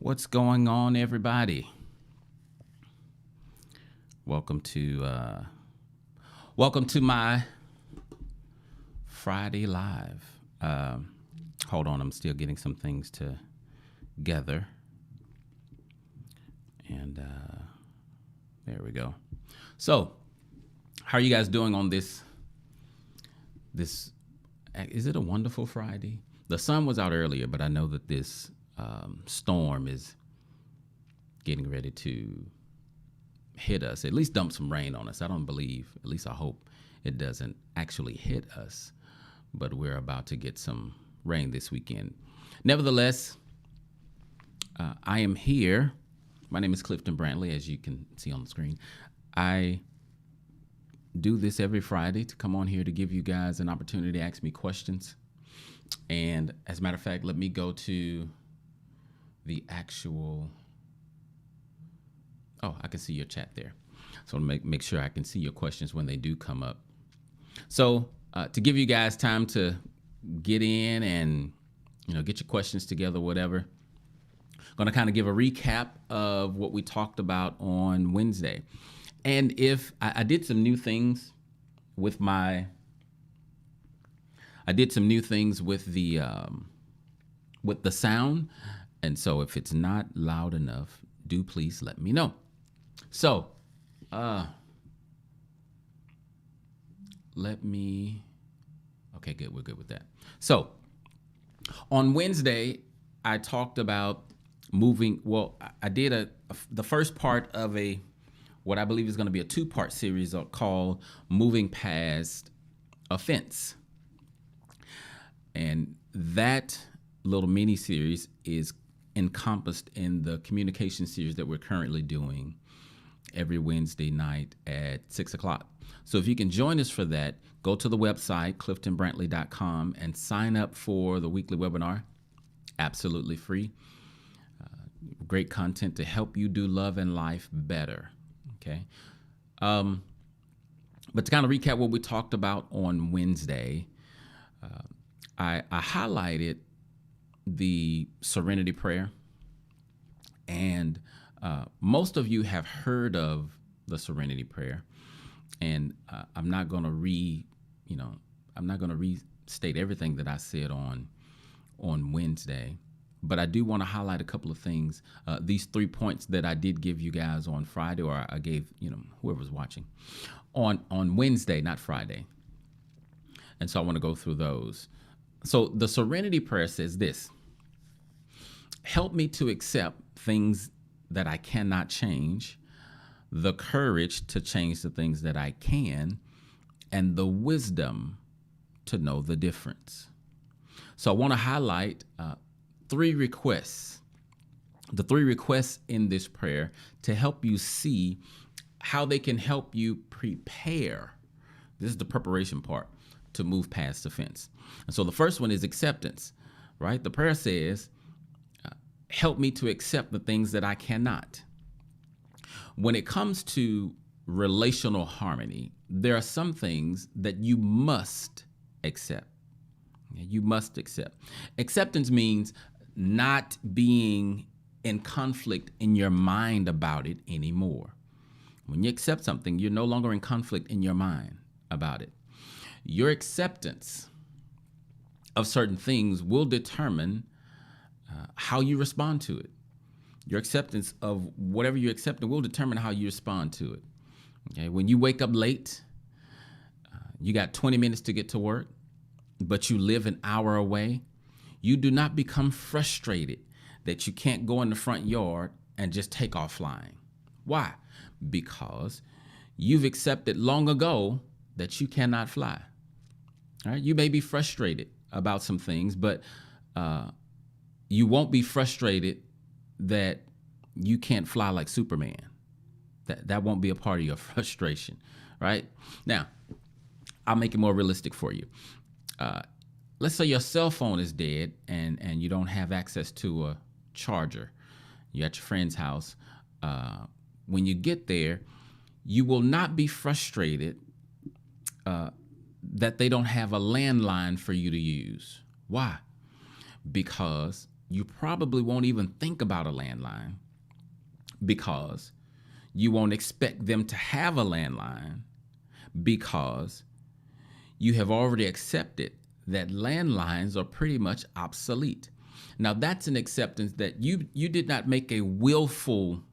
What's going on, everybody? Welcome to my Friday Live. Hold on, I'm still getting some things together, and there we go. So, how are you guys doing on this? Is it a wonderful Friday? The sun was out earlier, but I know that this storm is getting ready to hit us, at least dump some rain on us. I don't believe, at least I hope it doesn't actually hit us, but we're about to get some rain this weekend. Nevertheless, I am here. My name is Clifton Brantley, as you can see on the screen. I do this every Friday to come on here to give you guys an opportunity to ask me questions. And as a matter of fact, let me go to the actual, I can see your chat there. So make sure I can see your questions when they do come up. So to give you guys time to get in and, get your questions together, whatever, I'm going to kind of give a recap of what we talked about on Wednesday. And if I did some new things with the sound. And so if it's not loud enough, do please let me know. So, okay, good. We're good with that. So on Wednesday, I talked about I did the first part of what I believe is going to be a 2-part series called Moving Past Offense. And that little mini series is encompassed in the communication series that we're currently doing every Wednesday night at 6:00. So if you can join us for that, go to the website, cliftonbrantley.com, and sign up for the weekly webinar. Absolutely free. Great content to help you do love and life better. Okay. But to kind of recap what we talked about on Wednesday, I highlighted the Serenity prayer, and most of you have heard of the Serenity prayer, and I'm not going to restate everything that I said on Wednesday, but I do want to highlight a couple of things. These 3 points that I did give you guys on Friday, or I gave whoever's watching on Wednesday, not Friday, and so I want to go through those. So the Serenity prayer says this: help me to accept things that I cannot change, the courage to change the things that I can, and the wisdom to know the difference. So I want to highlight 3 requests, the 3 requests in this prayer to help you see how they can help you prepare. This is the preparation part to move past offense. And so the first one is acceptance, right? The prayer says, help me to accept the things that I cannot. When it comes to relational harmony, there are some things that you must accept. You must accept. Acceptance means not being in conflict in your mind about it anymore. When you accept something, you're no longer in conflict in your mind about it. Your acceptance of certain things will determine how you respond to it. Your acceptance of whatever you accept will determine how you respond to it. Okay, when you wake up late, you got 20 minutes to get to work, but you live an hour away, you do not become frustrated that you can't go in the front yard and just take off flying. Why? Because you've accepted long ago that you cannot fly. All right? You may be frustrated about some things, but you won't be frustrated that you can't fly like Superman. That won't be a part of your frustration, right? Now, I'll make it more realistic for you. Let's say your cell phone is dead and you don't have access to a charger. You're at your friend's house. When you get there, you will not be frustrated that they don't have a landline for you to use. Why? Because you probably won't even think about a landline because you won't expect them to have a landline because you have already accepted that landlines are pretty much obsolete. Now, that's an acceptance that you did not make a willful,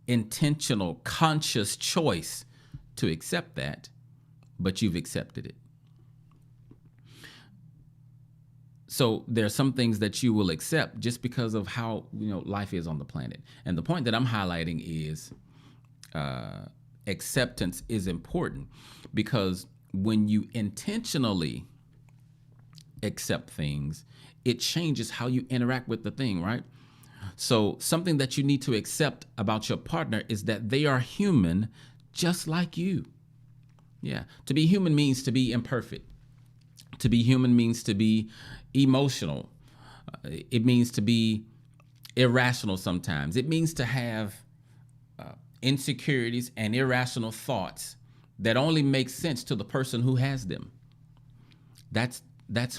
intentional, conscious choice to accept that, but you've accepted it. So there are some things that you will accept just because of how life is on the planet. And the point that I'm highlighting is acceptance is important, because when you intentionally accept things, it changes how you interact with the thing, right? So something that you need to accept about your partner is that they are human just like you. Yeah. To be human means to be imperfect. To be human means to be emotional. It means to be irrational sometimes. It means to have insecurities and irrational thoughts that only make sense to the person who has them. That's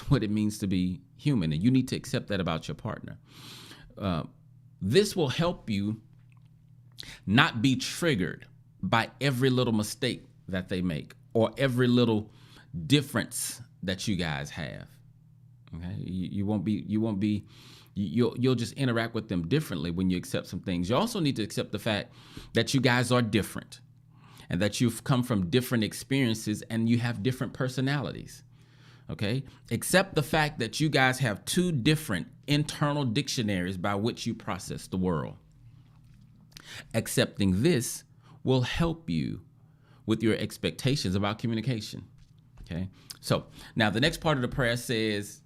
what it means to be human, and you need to accept that about your partner. This will help you not be triggered by every little mistake that they make or every little difference that you guys have. Okay, you'll just interact with them differently when you accept some things. You also need to accept the fact that you guys are different and that you've come from different experiences and you have different personalities. Okay, accept the fact that you guys have two different internal dictionaries by which you process the world. Accepting this will help you with your expectations about communication. Okay, so now the next part of the prayer says,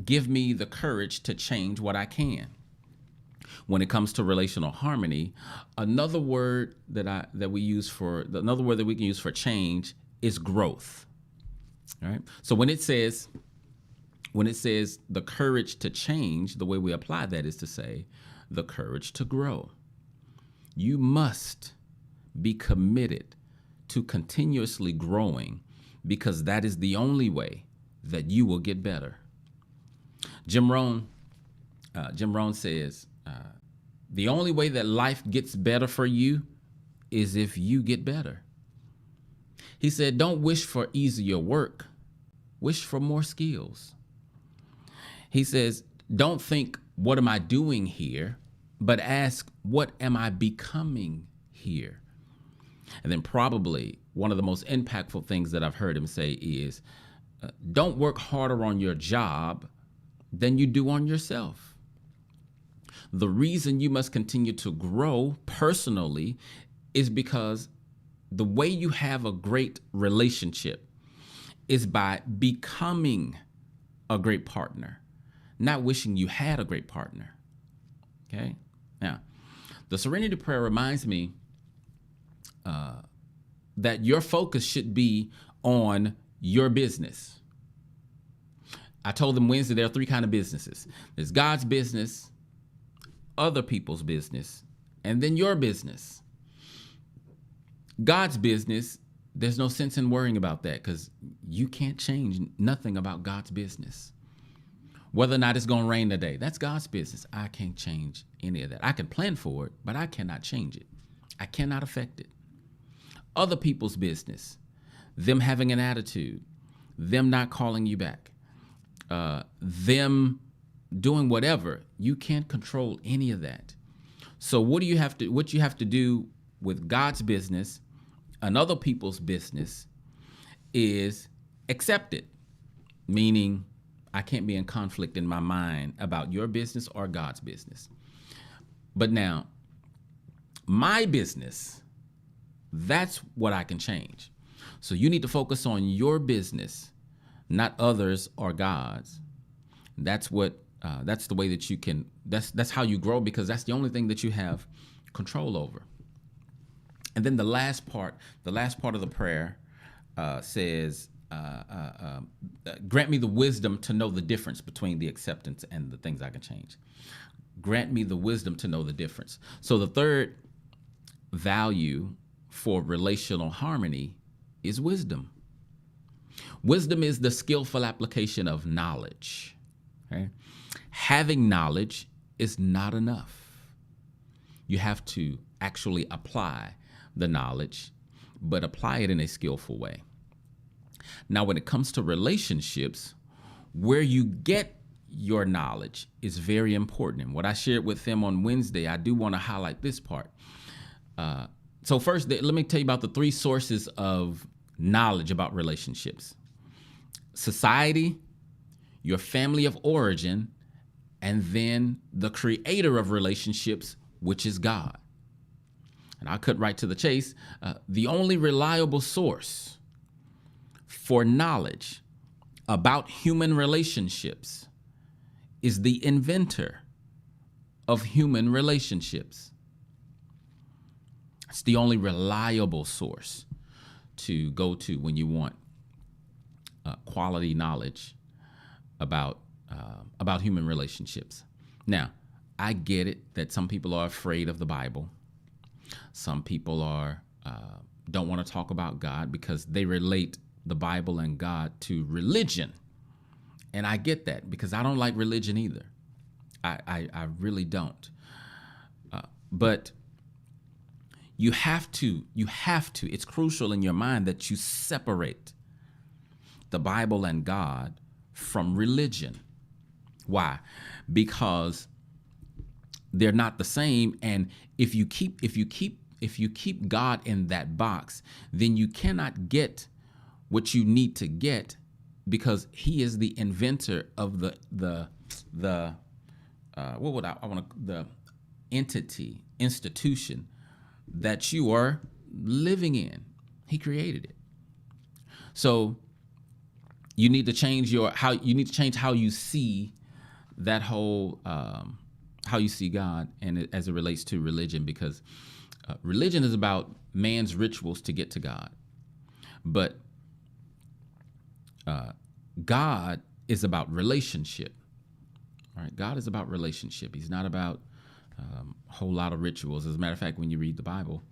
give me the courage to change what I can. When it comes to relational harmony, another word that we can use for change is growth. All right. So when it says the courage to change, the way we apply that is to say the courage to grow. You must be committed to continuously growing, because that is the only way that you will get better. Jim Rohn says, the only way that life gets better for you is if you get better. He said, don't wish for easier work, wish for more skills. He says, don't think, what am I doing here? But ask, what am I becoming here? And then probably one of the most impactful things that I've heard him say is, don't work harder on your job than you do on yourself. The reason you must continue to grow personally is because the way you have a great relationship is by becoming a great partner, not wishing you had a great partner. Okay? Now, the Serenity Prayer reminds me that your focus should be on your business. I told them Wednesday there are three kinds of businesses. There's God's business, other people's business, and then your business. God's business, there's no sense in worrying about that because you can't change nothing about God's business. Whether or not it's going to rain today, that's God's business. I can't change any of that. I can plan for it, but I cannot change it. I cannot affect it. Other people's business, them having an attitude, them not calling you back, them doing whatever, you can't control any of that. So what you have to do with God's business and other people's business is accept it, meaning I can't be in conflict in my mind about your business or God's business. But now, my business, that's what I can change. So you need to focus on your business, not others or God's. That's the way that you can, that's how you grow, because that's the only thing that you have control over. And then the last part of the prayer says, grant me the wisdom to know the difference between the acceptance and the things I can change. Grant me the wisdom to know the difference. So the third value for relational harmony is wisdom. Wisdom is the skillful application of knowledge. Okay? Having knowledge is not enough. You have to actually apply the knowledge, but apply it in a skillful way. Now, when it comes to relationships, where you get your knowledge is very important. And what I shared with them on Wednesday, I do want to highlight this part. So first, let me tell you about the three sources of knowledge about relationships: society, your family of origin, and then the creator of relationships, which is God. And I'll cut right to the chase. The only reliable source for knowledge about human relationships is the inventor of human relationships. It's the only reliable source to go to when you want quality knowledge about human relationships. Now, I get it that some people are afraid of the Bible. Some people don't want to talk about God because they relate the Bible and God to religion. And I get that because I don't like religion either. I really don't. But you have to, it's crucial in your mind that you separate the Bible and God from religion. Why? Because they're not the same. And if you keep God in that box, then you cannot get what you need to get, because he is the inventor of the institution that you are living in. He created it. So you need to change how you see that whole how you see God, and as it relates to religion, because religion is about man's rituals to get to God, but God is about relationship. Right? God is about relationship. He's not about a whole lot of rituals. As a matter of fact, when you read the Bible,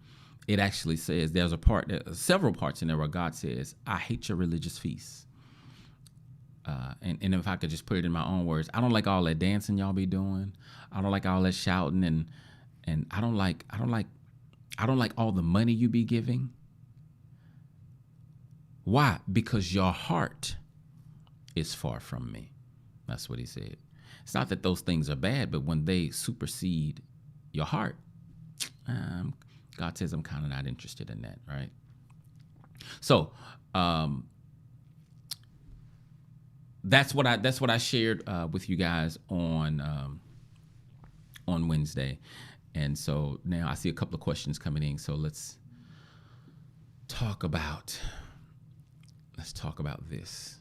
it actually says there's several parts in there where God says, "I hate your religious feasts." And if I could just put it in my own words, I don't like all that dancing y'all be doing. I don't like all that shouting, and I don't like all the money you be giving. Why? Because your heart is far from me. That's what he said. It's not that those things are bad, but when they supersede your heart, God says, I'm kind of not interested in that, right? So that's what I shared with you guys on Wednesday. And so now I see a couple of questions coming in. So let's talk about this.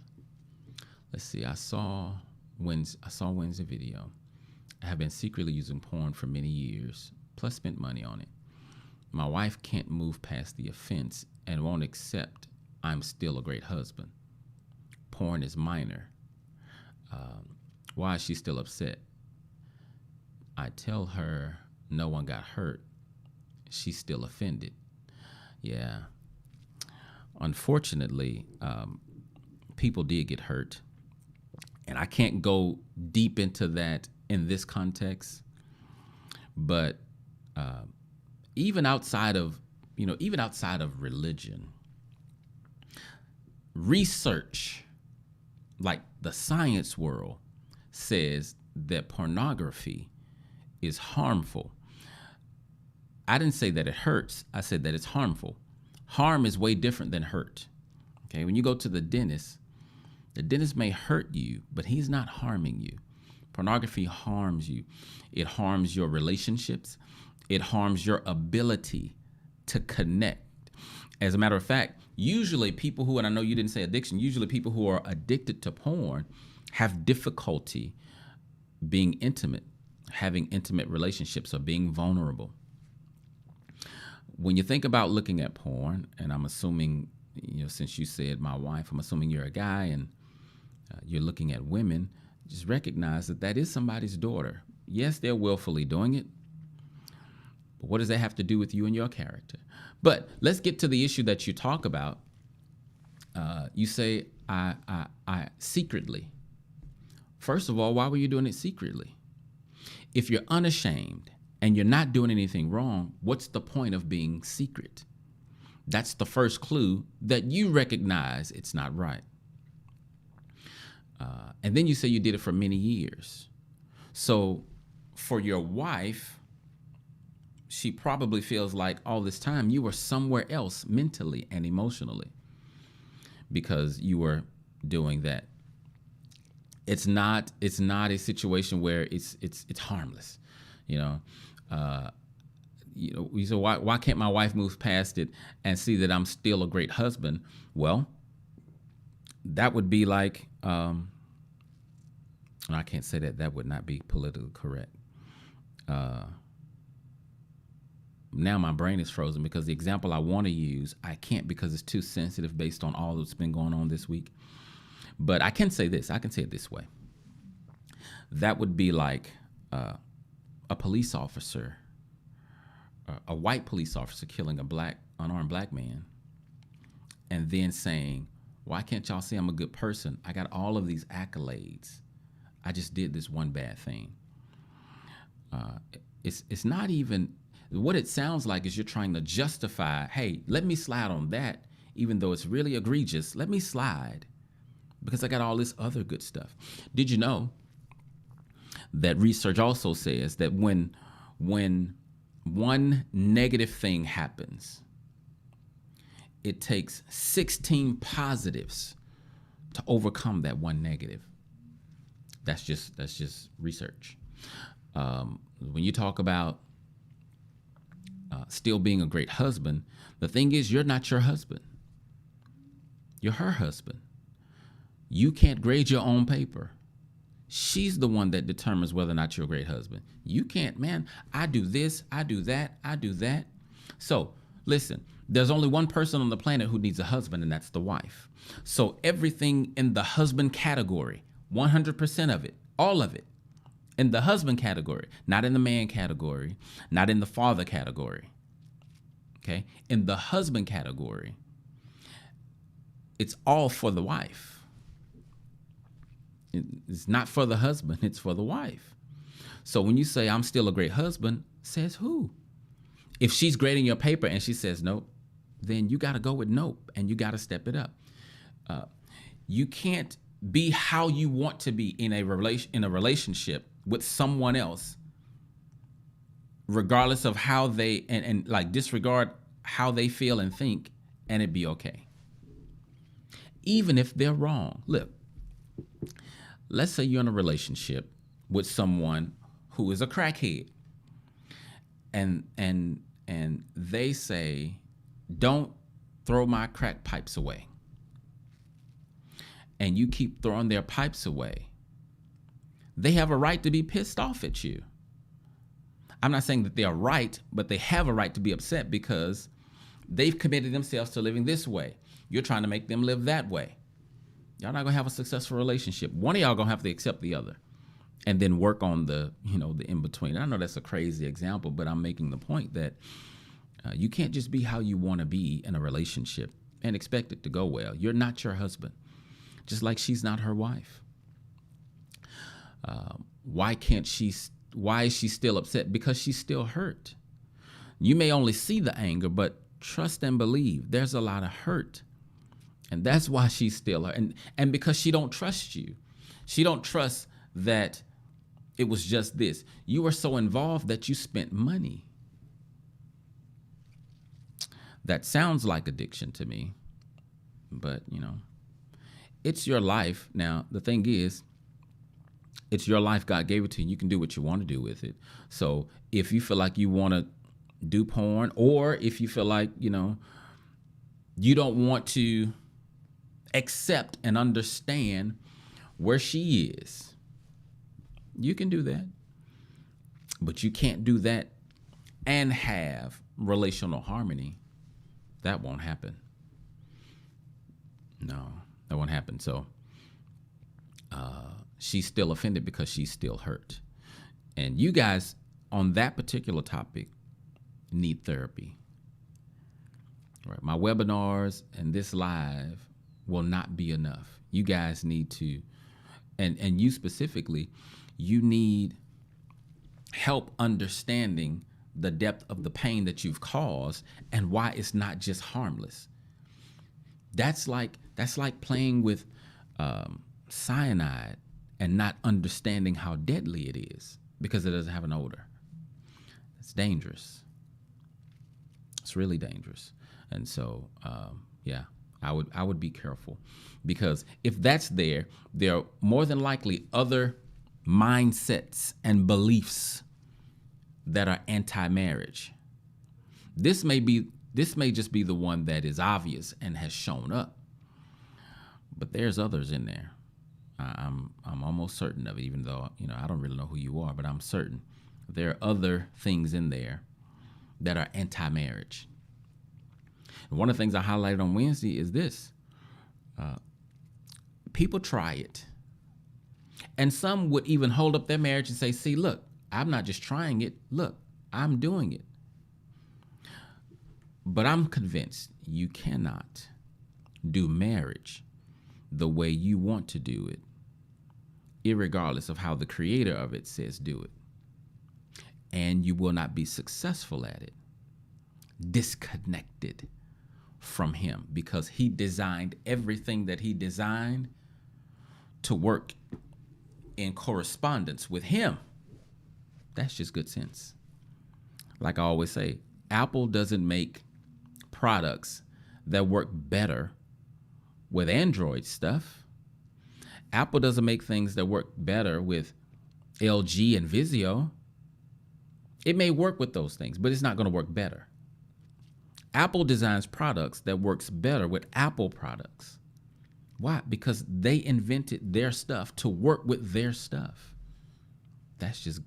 Let's see. I saw Wednesday video. I have been secretly using porn for many years, plus spent money on it. My wife can't move past the offense and won't accept I'm still a great husband. Porn is minor. Why is she still upset? I tell her no one got hurt. She's still offended. Yeah. Unfortunately, people did get hurt. And I can't go deep into that in this context. But even outside of religion, research, like the science world, says that pornography is harmful. I didn't say that it hurts. I said that it's harmful. Harm is way different than hurt. Okay, when you go to the dentist may hurt you, but he's not harming you. Pornography harms you. It harms your relationships. It harms your ability to connect. As a matter of fact, usually people who, and I know you didn't say addiction, usually people who are addicted to porn have difficulty being intimate, having intimate relationships, or being vulnerable. When you think about looking at porn, and I'm assuming, since you said my wife, I'm assuming you're a guy and you're looking at women, just recognize that is somebody's daughter. Yes, they're willfully doing it, but what does that have to do with you and your character? But let's get to the issue that you talk about. You say, I secretly, First of all, why were you doing it secretly? If you're unashamed and you're not doing anything wrong, what's the point of being secret? That's the first clue that you recognize it's not right. And then you say you did it for many years. So for your wife, she probably feels like all this time you were somewhere else mentally and emotionally because you were doing that. It's not a situation where it's harmless, you know. We say, why can't my wife move past it and see that I'm still a great husband? Well, that would be like, I can't say that. That would not be politically correct. Now my brain is frozen because the example I want to use, I can't because it's too sensitive based on all that's been going on this week. But I can say this. I can say it this way. That would be like a police officer, a white police officer killing a unarmed black man, and then saying, why can't y'all see I'm a good person? I got all of these accolades. I just did this one bad thing. It's not even, what it sounds like is you're trying to justify, hey, let me slide on that, even though it's really egregious. Let me slide because I got all this other good stuff. Did you know that research also says that when one negative thing happens, it takes 16 positives to overcome that one negative? That's just research. When you talk about still being a great husband, the thing is, you're not your husband. You're her husband. You can't grade your own paper. She's the one that determines whether or not you're a great husband. You can't, man, I do this, I do that, I do that. So listen, there's only one person on the planet who needs a husband, and that's the wife. So everything in the husband category, 100% of it, all of it, in the husband category, not in the man category, not in the father category. Okay? In the husband category, it's all for the wife. It's not for the husband, it's for the wife. So when you say, I'm still a great husband, says who? If she's grading your paper and she says nope, then you got to go with nope, and you got to step it up. You can't be how you want to be in a relationship with someone else, regardless of how they and like disregard how they feel and think, and it be okay, even if they're wrong. Look, let's say you're in a relationship with someone who is a crackhead, and they say, don't throw my crack pipes away. And you keep throwing their pipes away. They have a right to be pissed off at you. I'm not saying that they're right, but they have a right to be upset because they've committed themselves to living this way. You're trying to make them live that way. Y'all not gonna have a successful relationship. One of y'all gonna have to accept the other and then work on the in between. I know that's a crazy example, but I'm making the point that you can't just be how you want to be in a relationship and expect it to go well. You're not your husband, just like she's not her wife. Why is she still upset? Because she's still hurt. You may only see the anger, but trust and believe there's a lot of hurt. And that's why she's still hurt. And because she don't trust you. She don't trust that it was just this. You were so involved that you spent money. That sounds like addiction to me. But, it's your life. Now, the thing is, it's your life. God gave it to you. You can do what you want to do with it. So if you feel like you want to do porn, or if you feel like, you don't want to accept and understand where she is, you can do that. But you can't do that and have relational harmony. That won't happen. No, that won't happen. So she's still offended because she's still hurt. And you guys on that particular topic need therapy. Right? My webinars and this live will not be enough. You guys need to and you specifically, you need help understanding the depth of the pain that you've caused and why it's not just harmless. That's like playing with cyanide and not understanding how deadly it is because it doesn't have an odor. It's dangerous. It's really dangerous. And so, yeah, I would be careful, because if that's there are more than likely other mindsets and beliefs that are anti-marriage. This may just be the one that is obvious and has shown up, but there's others in there. I'm almost certain of it, even though I don't really know who you are, but I'm certain there are other things in there that are anti-marriage. And one of the things I highlighted on Wednesday is this: people try it, and some would even hold up their marriage and say, "See, look, I'm not just trying it. Look, I'm doing it." But I'm convinced you cannot do marriage the way you want to do it, irregardless of how the creator of it says do it. And you will not be successful at it, disconnected from him, because he designed everything that he designed to work in correspondence with him. That's just good sense. Like I always say, Apple doesn't make products that work better with Android stuff. Apple doesn't make things that work better with LG and Vizio. It may work with those things, but it's not going to work better. Apple designs products that works better with Apple products. Why? Because they invented their stuff to work with their stuff. That's just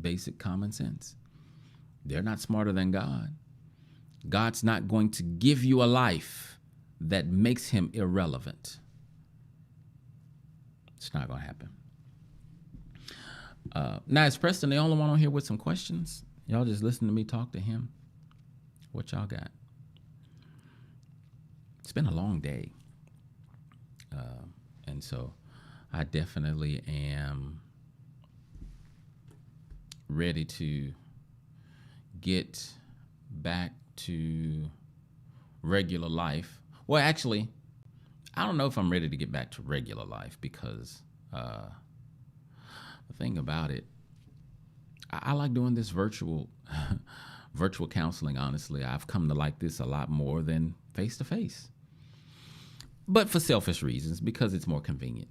basic common sense. They're not smarter than God. God's not going to give you a life that makes him irrelevant. It's not going to happen. Now, is Preston the only one on here with some questions? Y'all just listen to me talk to him? What y'all got? It's been a long day. And so I definitely am ready to get back to regular life. Well, actually, I don't know if I'm ready to get back to regular life, because the thing about it, I like doing this virtual counseling. Honestly, I've come to like this a lot more than face-to-face, but for selfish reasons, because it's more convenient.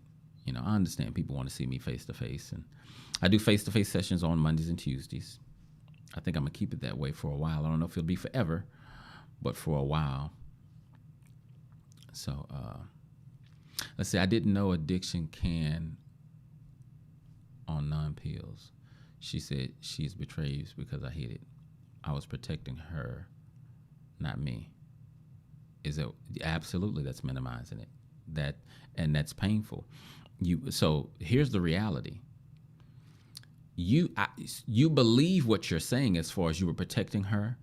I understand people want to see me face-to-face, and I do face-to-face sessions on Mondays and Tuesdays. I think I'm going to keep it that way for a while. I don't know if it'll be forever, but for a while. So let's see. I didn't know addiction can on non-pills. She said she's betrayed because I hid it. I was protecting her, not me. Is it absolutely? That's minimizing it. And that's painful. So here's the reality. You believe what you're saying as far as you were protecting her,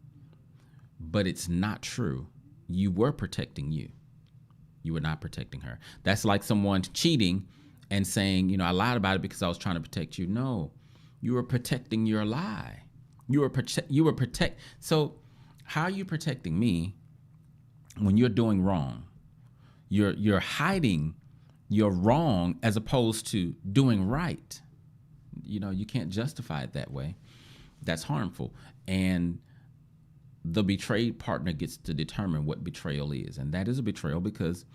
but it's not true. You were protecting you. You were not protecting her. That's like someone cheating and saying, I lied about it because I was trying to protect you. No, you were protecting your lie. You were protect. So how are you protecting me when you're doing wrong? You're hiding your wrong as opposed to doing right. You can't justify it that way. That's harmful. And the betrayed partner gets to determine what betrayal is. And that is a betrayal because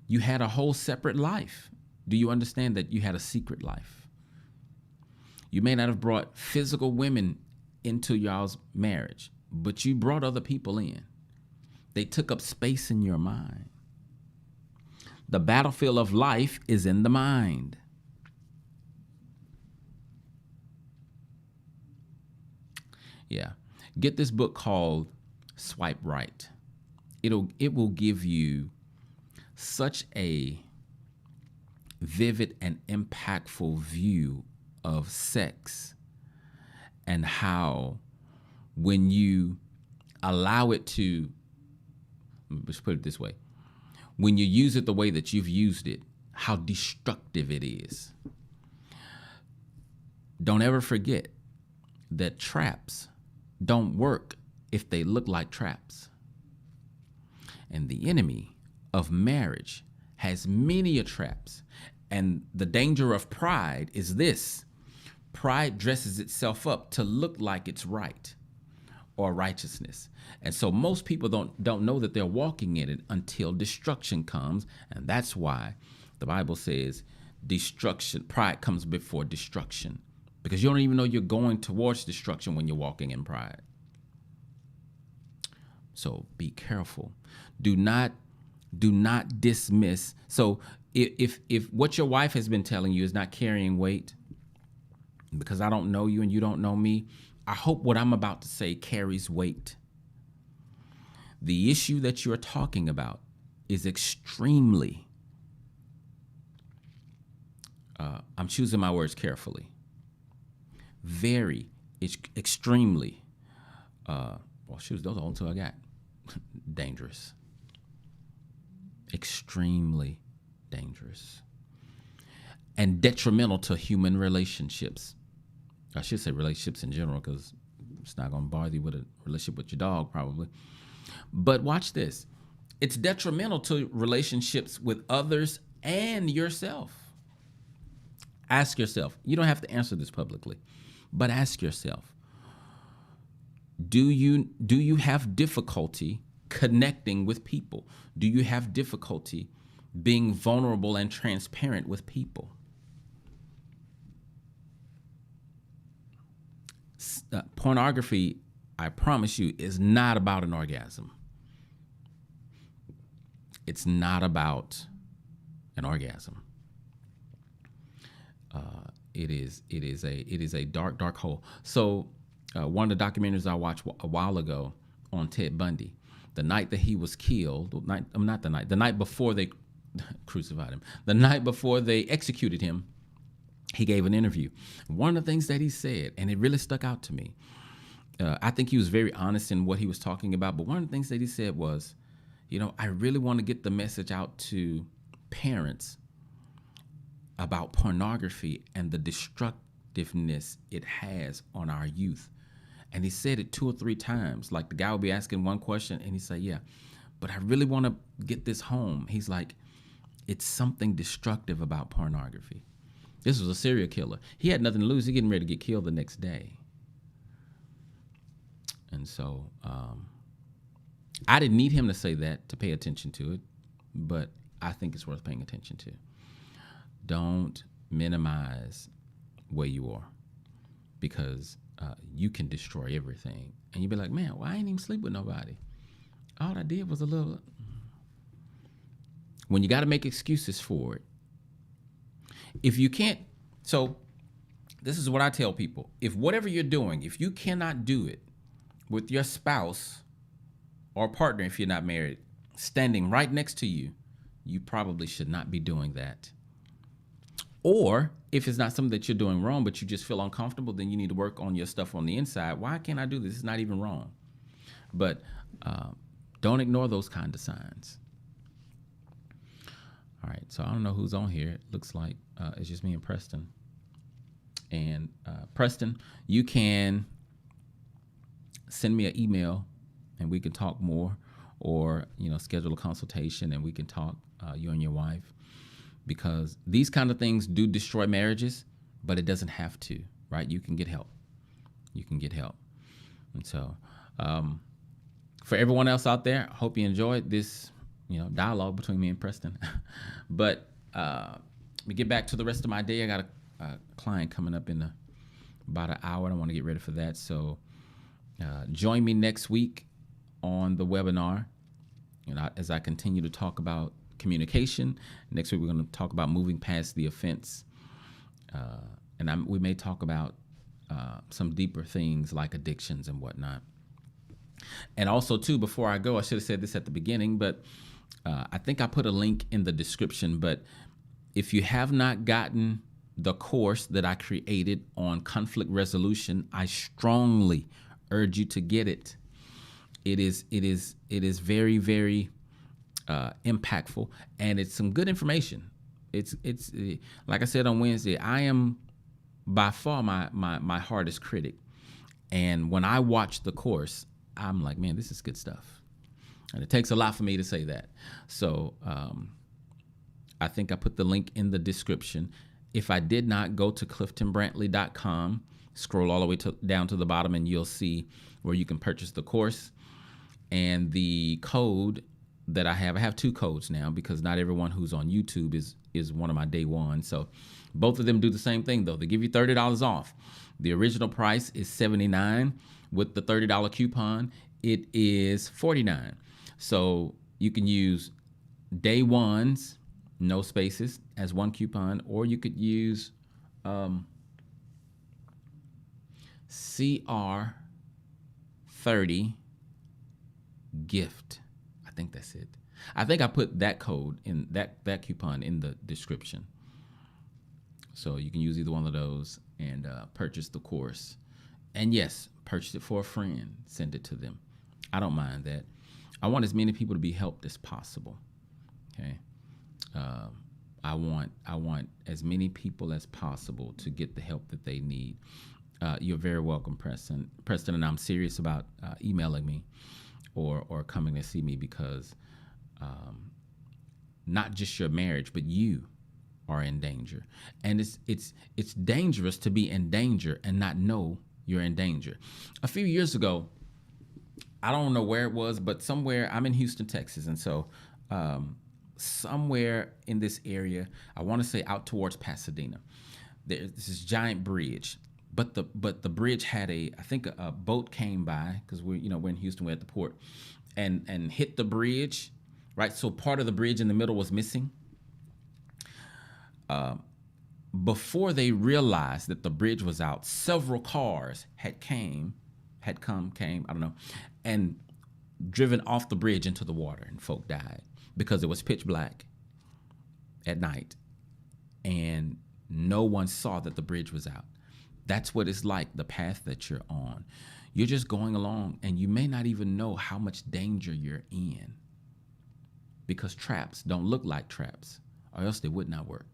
you had a whole separate life. Do you understand that you had a secret life? You may not have brought physical women into y'all's marriage, but you brought other people in. They took up space in your mind. The battlefield of life is in the mind. Yeah. Get this book called Swipe Right. It will give you such a vivid and impactful view of sex, and how when you allow it to, let's put it this way, when you use it the way that you've used it, how destructive it is. Don't ever forget that traps don't work if they look like traps. And the enemy of marriage has many traps. And the danger of pride is this: pride dresses itself up to look like it's right or righteousness. And so most people don't know that they're walking in it until destruction comes. And that's why the Bible says destruction, pride comes before destruction, because you don't even know you're going towards destruction when you're walking in pride. So be careful. Do not dismiss. So if what your wife has been telling you is not carrying weight, because I don't know you and you don't know me, I hope what I'm about to say carries weight. The issue that you're talking about is extremely, I'm choosing my words carefully, very, extremely, well, shoot, those are the only two I got, dangerous. Extremely dangerous. And detrimental to human relationships. I should say relationships in general, because it's not going to bother you with a relationship with your dog, probably. But watch this. It's detrimental to relationships with others and yourself. Ask yourself. You don't have to answer this publicly, but ask yourself. Do you have difficulty connecting with people? Do you have difficulty being vulnerable and transparent with people? Pornography, I promise you, is not about an orgasm. It's not about an orgasm. It is a dark hole. So one of the documentaries I watched a while ago on Ted Bundy, the night that he was killed, the night before they crucified him, the night before they executed him, he gave an interview. One of the things that he said, and it really stuck out to me, I think he was very honest in what he was talking about, but one of the things that he said was, I really want to get the message out to parents about pornography and the destructiveness it has on our youth. And he said it 2 or 3 times. Like, the guy would be asking one question and he'd say, yeah, but I really want to get this home. He's like, it's something destructive about pornography. This was a serial killer. He had nothing to lose. He's getting ready to get killed the next day. And so I didn't need him to say that to pay attention to it, but I think it's worth paying attention to. Don't minimize where you are, because you can destroy everything. And you'd be like, man, well, I ain't even sleep with nobody. All I did was a little. When you got to make excuses for it. If you can't, so this is what I tell people. If whatever you're doing, if you cannot do it with your spouse or partner, if you're not married, standing right next to you, you probably should not be doing that. Or if it's not something that you're doing wrong, but you just feel uncomfortable, then you need to work on your stuff on the inside. Why can't I do this? It's not even wrong. But don't ignore those kind of signs. All right, so I don't know who's on here. It looks like it's just me and Preston. And Preston, you can send me an email and we can talk more, or schedule a consultation and we can talk, you and your wife, because these kind of things do destroy marriages, but it doesn't have to, right? You can get help. And so for everyone else out there, I hope you enjoyed this dialogue between me and Preston. But we get back to the rest of my day. I got a client coming up in about an hour, and I want to get ready for that. So join me next week on the webinar, as I continue to talk about communication. Next week, we're going to talk about moving past the offense. And we may talk about some deeper things like addictions and whatnot. And also, too, before I go, I should have said this at the beginning, but I think I put a link in the description. But if you have not gotten the course that I created on conflict resolution, I strongly urge you to get it. It is very, very impactful, and it's some good information. It's like I said on Wednesday, I am by far my hardest critic. And when I watch the course, I'm like, man, this is good stuff. And it takes a lot for me to say that. So I think I put the link in the description. If I did not, go to cliftonbrantley.com, scroll all the way down to the bottom, and you'll see where you can purchase the course. And the code that I have 2 codes now, because not everyone who's on YouTube is one of my day one. So both of them do the same thing, though. They give you $30 off. The original price is $79. With the $30 coupon, it is $49. So you can use day ones, no spaces, as one coupon, or you could use CR30 gift. I think that's it. I think I put that code in that coupon in the description. So you can use either one of those and purchase the course. And yes, purchase it for a friend. Send it to them. I don't mind that. I want as many people to be helped as possible. Okay. I want as many people as possible to get the help that they need. You're very welcome, Preston. And I'm serious about emailing me or coming to see me, because not just your marriage, but you are in danger. And it's dangerous to be in danger and not know you're in danger. A few years ago, I don't know where it was, but somewhere, I'm in Houston, Texas. And so somewhere in this area, I want to say out towards Pasadena, there's this giant bridge. But the bridge had I think a boat came by, because we're in Houston, we're at the port, and hit the bridge, right? So part of the bridge in the middle was missing. Before they realized that the bridge was out, several cars had come, I don't know, and driven off the bridge into the water, and folk died because it was pitch black at night, and no one saw that the bridge was out. That's what it's like, the path that you're on. You're just going along, and you may not even know how much danger you're in, because traps don't look like traps, or else they would not work.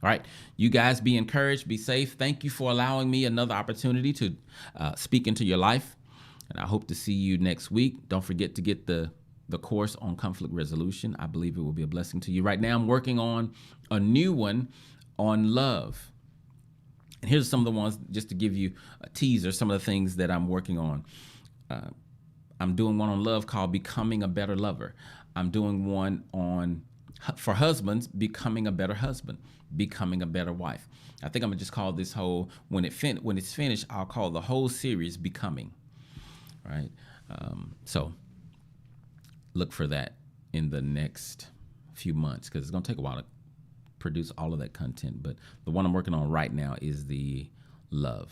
All right, you guys be encouraged, be safe. Thank you for allowing me another opportunity to speak into your life, and I hope to see you next week. Don't forget to get the course on conflict resolution. I believe it will be a blessing to you. Right now, I'm working on a new one on love. And here's some of the ones, just to give you a teaser, some of the things that I'm working on. I'm doing one on love called Becoming a Better Lover. I'm doing one for husbands, Becoming a Better Husband, Becoming a Better Wife. I think I'm gonna just call this whole, when it's finished, I'll call the whole series Becoming. All right. So look for that in the next few months, because it's gonna take a while to produce all of that content. But the one I'm working on right now is the love.